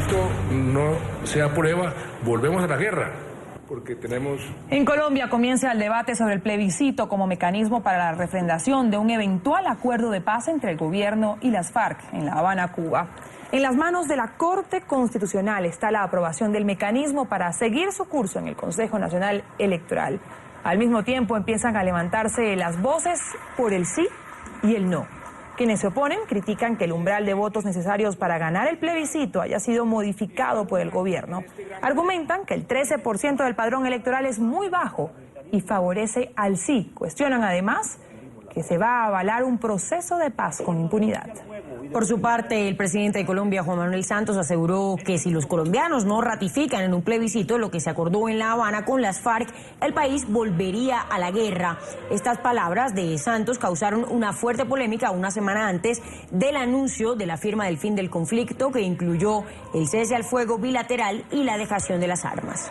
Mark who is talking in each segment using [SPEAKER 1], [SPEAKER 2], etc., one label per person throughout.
[SPEAKER 1] plebiscito no se aprueba, volvemos a la guerra. Porque tenemos...
[SPEAKER 2] En Colombia comienza el debate sobre el plebiscito como mecanismo para la refrendación de un eventual acuerdo de paz entre el gobierno y las FARC en La Habana, Cuba. En las manos de la Corte Constitucional está la aprobación del mecanismo para seguir su curso en el Consejo Nacional Electoral. Al mismo tiempo empiezan a levantarse las voces por el sí y el no. Quienes se oponen critican que el umbral de votos necesarios para ganar el plebiscito haya sido modificado por el gobierno. Argumentan que el 13% del padrón electoral es muy bajo y favorece al sí. Cuestionan además que se va a avalar un proceso de paz con impunidad.
[SPEAKER 3] Por su parte, el presidente de Colombia, Juan Manuel Santos, aseguró que si los colombianos no ratifican en un plebiscito lo que se acordó en La Habana con las FARC, el país volvería a la guerra. Estas palabras de Santos causaron una fuerte polémica una semana antes del anuncio de la firma del fin del conflicto, que incluyó el cese al fuego bilateral y la dejación de las armas.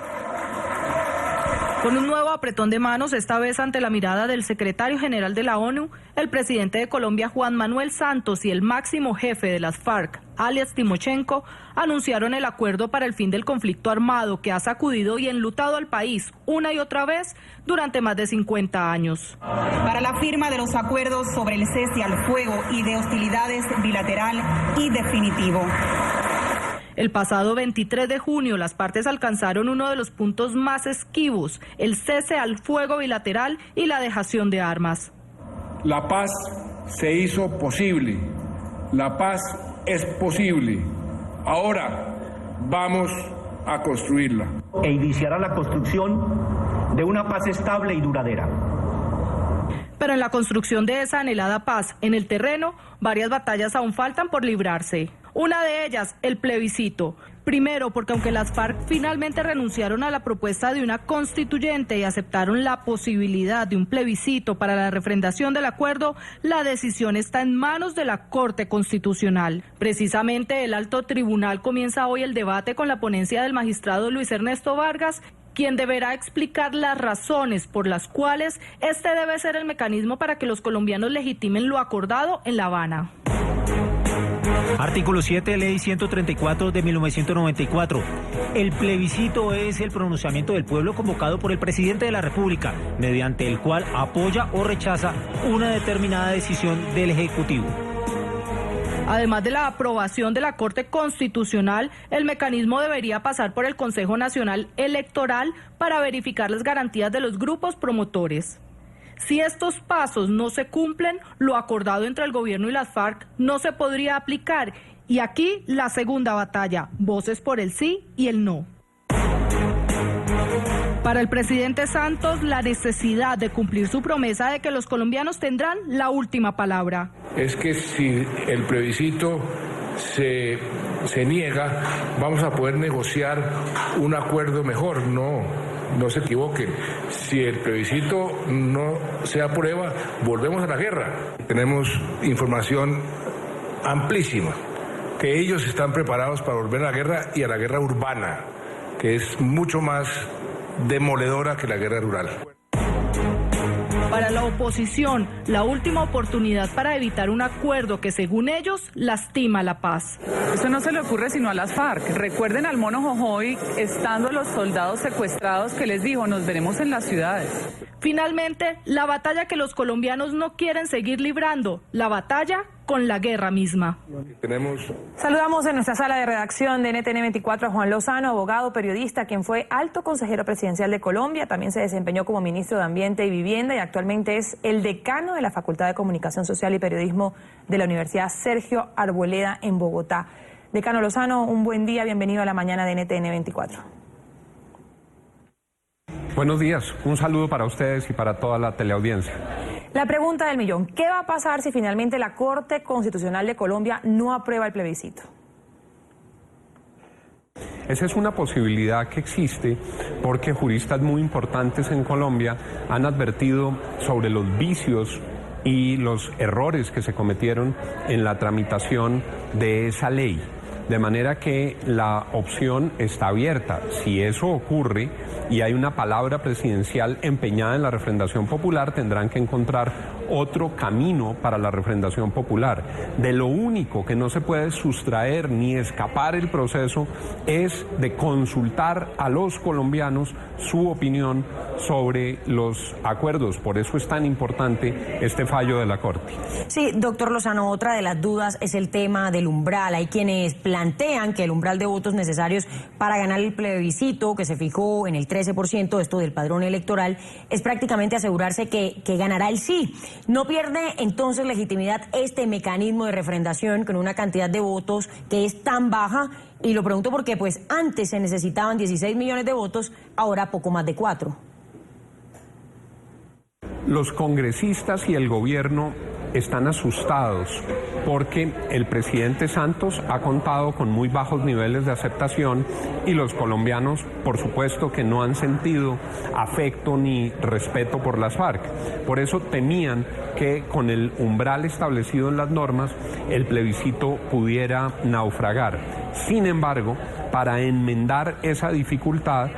[SPEAKER 4] Con un nuevo apretón de manos, esta vez ante la mirada del secretario general de la ONU, el presidente de Colombia, Juan Manuel Santos, y el máximo jefe de las FARC, alias Timochenko, anunciaron el acuerdo para el fin del conflicto armado que ha sacudido y enlutado al país una y otra vez durante más de 50 años.
[SPEAKER 5] Para la firma de los acuerdos sobre el cese al fuego y de hostilidades bilateral y definitivo.
[SPEAKER 4] El pasado 23 de junio, las partes alcanzaron uno de los puntos más esquivos, el cese al fuego bilateral y la dejación de armas.
[SPEAKER 1] La paz se hizo posible. La paz es posible. Ahora vamos a construirla.
[SPEAKER 6] E iniciará la construcción de una paz estable y duradera.
[SPEAKER 4] Pero en la construcción de esa anhelada paz en el terreno, varias batallas aún faltan por librarse. Una de ellas, el plebiscito. Primero, porque aunque las FARC finalmente renunciaron a la propuesta de una constituyente y aceptaron la posibilidad de un plebiscito para la refrendación del acuerdo, la decisión está en manos de la Corte Constitucional. Precisamente, el Alto Tribunal comienza hoy el debate con la ponencia del magistrado Luis Ernesto Vargas, quien deberá explicar las razones por las cuales este debe ser el mecanismo para que los colombianos legitimen lo acordado en La Habana.
[SPEAKER 7] Artículo 7, Ley 134 de 1994. El plebiscito es el pronunciamiento del pueblo convocado por el presidente de la República, mediante el cual apoya o rechaza una determinada decisión del Ejecutivo.
[SPEAKER 4] Además de la aprobación de la Corte Constitucional, el mecanismo debería pasar por el Consejo Nacional Electoral para verificar las garantías de los grupos promotores. Si estos pasos no se cumplen, lo acordado entre el gobierno y las FARC no se podría aplicar. Y aquí la segunda batalla, voces por el sí y el no. Para el presidente Santos, la necesidad de cumplir su promesa de que los colombianos tendrán la última palabra.
[SPEAKER 1] Es que si el plebiscito se niega, vamos a poder negociar un acuerdo mejor. No se equivoquen. Si el plebiscito no se aprueba, volvemos a la guerra. Tenemos información amplísima, que ellos están preparados para volver a la guerra y a la guerra urbana, que es mucho más demoledora que la guerra rural.
[SPEAKER 4] Para la oposición, la última oportunidad para evitar un acuerdo que, según ellos, lastima la paz.
[SPEAKER 8] Eso no se le ocurre sino a las FARC. Recuerden al mono Jojoy, estando los soldados secuestrados, que les dijo, nos veremos en las ciudades.
[SPEAKER 4] Finalmente, la batalla que los colombianos no quieren seguir librando, la batalla con la guerra misma.
[SPEAKER 2] Saludamos en nuestra sala de redacción de NTN 24 a Juan Lozano, abogado, periodista, quien fue alto consejero presidencial de Colombia, también se desempeñó como ministro de Ambiente y Vivienda y actualmente es el decano de la Facultad de Comunicación Social y Periodismo de la Universidad Sergio Arboleda en Bogotá. Decano Lozano, un buen día, bienvenido a la mañana de NTN 24.
[SPEAKER 9] Buenos días, un saludo para ustedes y para toda la teleaudiencia.
[SPEAKER 2] La pregunta del millón, ¿qué va a pasar si finalmente la Corte Constitucional de Colombia no aprueba el plebiscito?
[SPEAKER 9] Esa es una posibilidad que existe porque juristas muy importantes en Colombia han advertido sobre los vicios y los errores que se cometieron en la tramitación de esa ley. De manera que la opción está abierta. Si eso ocurre y hay una palabra presidencial empeñada en la refrendación popular, tendrán que encontrar otro camino para la refrendación popular. De lo único que no se puede sustraer ni escapar el proceso es de consultar a los colombianos su opinión sobre los acuerdos. Por eso es tan importante este fallo de la Corte.
[SPEAKER 3] Sí, doctor Lozano, otra de las dudas es el tema del umbral. Hay quienes plantean que el umbral de votos necesarios para ganar el plebiscito, que se fijó en el 13%, esto del padrón electoral, es prácticamente asegurarse que ganará el sí. ¿No pierde entonces legitimidad este mecanismo de refrendación con una cantidad de votos que es tan baja? Y lo pregunto porque pues antes se necesitaban 16 millones de votos, ahora poco más de 4.
[SPEAKER 9] Los congresistas y el gobierno están asustados porque el presidente Santos ha contado con muy bajos niveles de aceptación y los colombianos, por supuesto, que no han sentido afecto ni respeto por las FARC. Por eso temían que con el umbral establecido en las normas, el plebiscito pudiera naufragar. Sin embargo, para enmendar esa dificultad,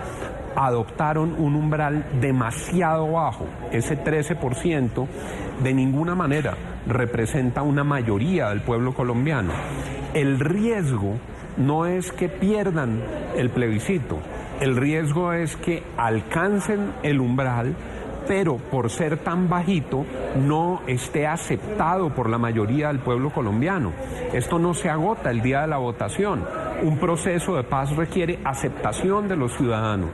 [SPEAKER 9] adoptaron un umbral demasiado bajo. Ese 13% de ninguna manera representa una mayoría del pueblo colombiano. El riesgo no es que pierdan el plebiscito, el riesgo es que alcancen el umbral, pero por ser tan bajito no esté aceptado por la mayoría del pueblo colombiano. Esto no se agota el día de la votación. Un proceso de paz requiere aceptación de los ciudadanos,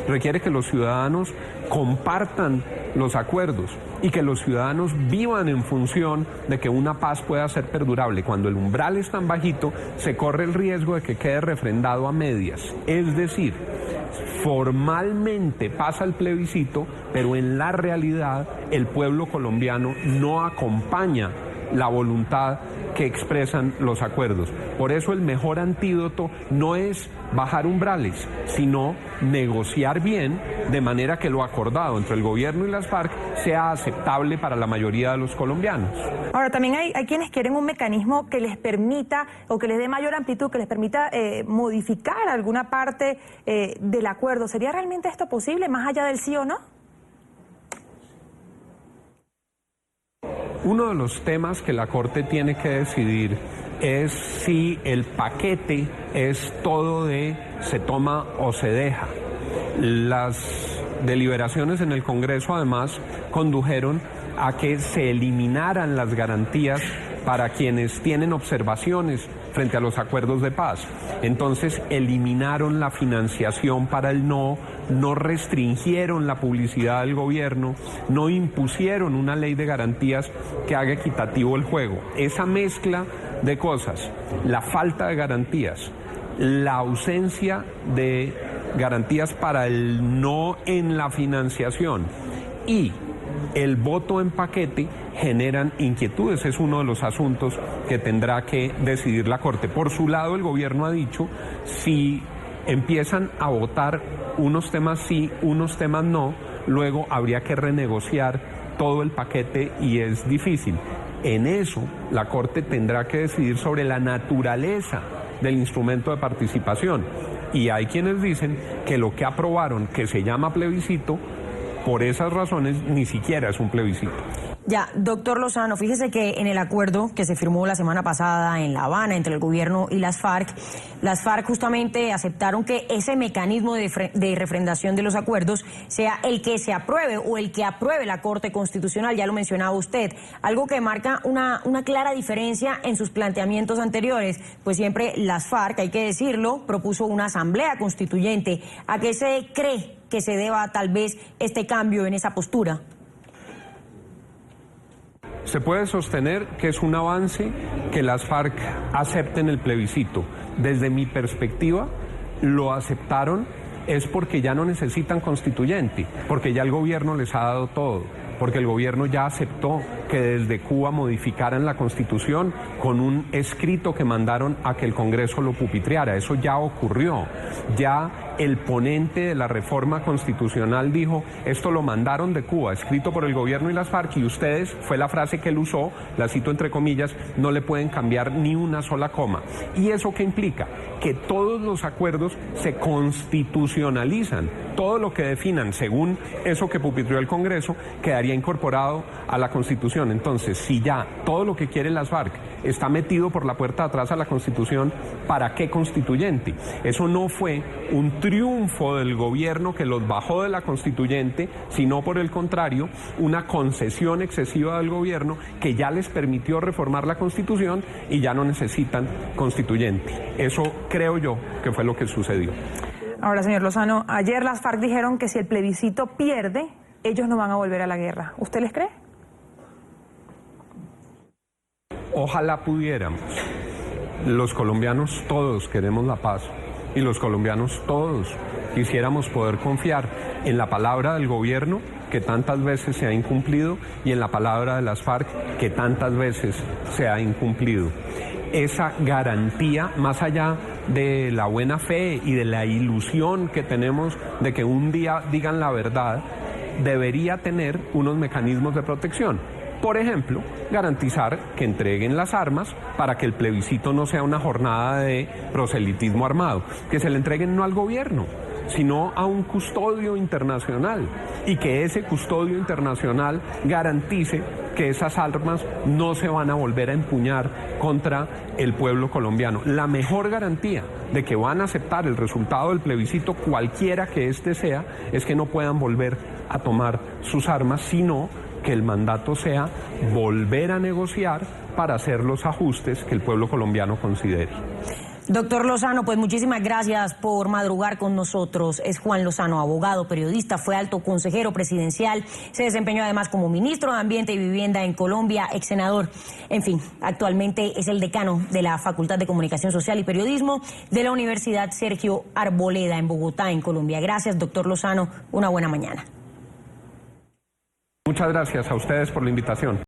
[SPEAKER 9] requiere que los ciudadanos compartan los acuerdos y que los ciudadanos vivan en función de que una paz pueda ser perdurable. Cuando el umbral es tan bajito, se corre el riesgo de que quede refrendado a medias. Es decir, formalmente pasa el plebiscito, pero en la realidad el pueblo colombiano no acompaña la voluntad que expresan los acuerdos. Por eso el mejor antídoto no es bajar umbrales, sino negociar bien de manera que lo acordado entre el gobierno y las FARC sea aceptable para la mayoría de los colombianos.
[SPEAKER 2] Ahora, también hay quienes quieren un mecanismo que les permita o que les dé mayor amplitud, que les permita modificar alguna parte del acuerdo. ¿Sería realmente esto posible, más allá del sí o no?
[SPEAKER 9] Uno de los temas que la Corte tiene que decidir es si el paquete es todo de se toma o se deja. Las deliberaciones en el Congreso además condujeron a que se eliminaran las garantías para quienes tienen observaciones frente a los acuerdos de paz. Entonces eliminaron la financiación para el no restringieron la publicidad del gobierno, no impusieron una ley de garantías que haga equitativo el juego. Esa mezcla de cosas, la falta de garantías, la ausencia de garantías para el no en la financiación y el voto en paquete generan inquietudes. Es uno de los asuntos que tendrá que decidir la Corte. Por su lado, el gobierno ha dicho, si empiezan a votar unos temas sí, unos temas no, luego habría que renegociar todo el paquete y es difícil. En eso, la Corte tendrá que decidir sobre la naturaleza del instrumento de participación. Y hay quienes dicen que lo que aprobaron, que se llama plebiscito, por esas razones ni siquiera es un plebiscito.
[SPEAKER 3] Ya, doctor Lozano, fíjese que en el acuerdo que se firmó la semana pasada en La Habana entre el gobierno y las FARC justamente aceptaron que ese mecanismo de refrendación de los acuerdos sea el que se apruebe o el que apruebe la Corte Constitucional, ya lo mencionaba usted, algo que marca una clara diferencia en sus planteamientos anteriores, pues siempre las FARC, hay que decirlo, propuso una asamblea constituyente. ¿A qué se cree que se deba tal vez este cambio en esa postura?
[SPEAKER 9] Se puede sostener que es un avance que las FARC acepten el plebiscito. Desde mi perspectiva, lo aceptaron es porque ya no necesitan constituyente, porque ya el gobierno les ha dado todo, porque el gobierno ya aceptó que desde Cuba modificaran la Constitución con un escrito que mandaron a que el Congreso lo pupitreara. Eso ya ocurrió. Ya el ponente de la reforma constitucional dijo, esto lo mandaron de Cuba, escrito por el gobierno y las FARC, y ustedes, fue la frase que él usó, la cito entre comillas, no le pueden cambiar ni una sola coma. ¿Y eso qué implica? Que todos los acuerdos se constitucionalizan. Todo lo que definan, según eso que pupitrió el Congreso, quedaría incorporado a la Constitución. Entonces, si ya todo lo que quieren las FARC está metido por la puerta de atrás a la Constitución, ¿para qué constituyente? Eso no fue un triunfo del gobierno que los bajó de la Constituyente, sino por el contrario, una concesión excesiva del gobierno que ya les permitió reformar la Constitución y ya no necesitan constituyente. Eso creo yo que fue lo que sucedió.
[SPEAKER 2] Ahora, señor Lozano, ayer las FARC dijeron que si el plebiscito pierde, ellos no van a volver a la guerra. ¿Usted les cree?
[SPEAKER 9] Ojalá pudiéramos. Los colombianos todos queremos la paz y los colombianos todos quisiéramos poder confiar en la palabra del gobierno que tantas veces se ha incumplido y en la palabra de las FARC que tantas veces se ha incumplido. Esa garantía, más allá de la buena fe y de la ilusión que tenemos de que un día digan la verdad, debería tener unos mecanismos de protección. Por ejemplo, garantizar que entreguen las armas para que el plebiscito no sea una jornada de proselitismo armado, que se le entreguen no al gobierno, sino a un custodio internacional, y que ese custodio internacional garantice que esas armas no se van a volver a empuñar contra el pueblo colombiano. La mejor garantía de que van a aceptar el resultado del plebiscito, cualquiera que éste sea, es que no puedan volver a tomar sus armas, sino que el mandato sea volver a negociar para hacer los ajustes que el pueblo colombiano considere.
[SPEAKER 3] Doctor Lozano, pues muchísimas gracias por madrugar con nosotros. Es Juan Lozano, abogado, periodista, fue alto consejero presidencial, se desempeñó además como ministro de Ambiente y Vivienda en Colombia, ex senador. En fin, actualmente es el decano de la Facultad de Comunicación Social y Periodismo de la Universidad Sergio Arboleda en Bogotá, en Colombia. Gracias, doctor Lozano. Una buena mañana.
[SPEAKER 9] Muchas gracias a ustedes por la invitación.